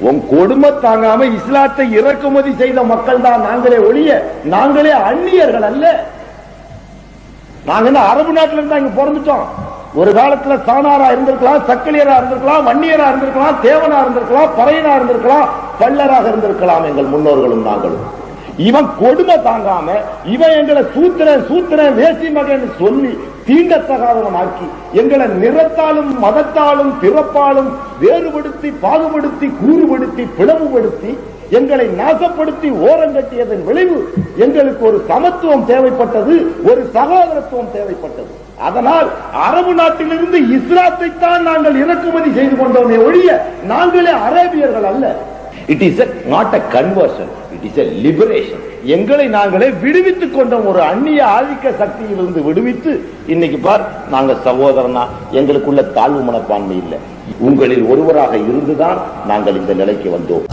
உன் கொடுமை தாங்காம இஸ்லாத்தை இறக்குமதி செய்த மக்கள் தான் நாங்களே ஒழிய நாங்களே அந்நியர்கள் அல்ல. நாங்க அரபு நாட்டில இருந்தா இங்க பிறந்துட்டோம். ஒரு காலத்துல சாணாரா இருந்திருக்கலாம், சக்கிலியரா இருந்திருக்கலாம், வன்னியரா இருந்திருக்கலாம், தேவனா இருந்திருக்கலாம், பறையனா இருந்திருக்கலாம், பல்லராக இருந்திருக்கலாம் எங்கள் முன்னோர்களும் நாங்களும். இவன் கொடுமை தாங்காம இவன் எங்களை சூத்திரன் வேசி மகன் சொல்லி தீண்டத்தகாதவன் ஆக்கி எங்களை நிறத்தாலும் மதத்தாலும் பிறப்பாலும் வேறுபடுத்தி பாகுபடுத்தி கூறுபடுத்தி பிளவுபடுத்தி எங்களை நாசப்படுத்தி ஓரங்கட்டியதன் விளைவு எங்களுக்கு ஒரு சமத்துவம் தேவைப்பட்டது, ஒரு சகோதரத்துவம் தேவைப்பட்டது. அதனால் அரபு நாட்டிலிருந்து இஸ்லாத்தை தான் நாங்கள் இறக்குமதி செய்து கொண்டோமே ஒழிய நாங்களே அரேபியர்கள் அல்ல. It is not a conversion, it is a liberation. எங்களை நாங்களே விடுவித்துக் கொண்டோம். ஒரு அந்நிய ஆதிக்க சக்தியிலிருந்து விடுவித்து இன்னைக்கு பார், நாங்க சகோதரனா, எங்களுக்குள்ள தாழ்வு மனப்பான்மை இல்லை. உங்களில் ஒருவராக இருந்துதான் நாங்கள் இந்த நிலைக்கு வந்தோம்.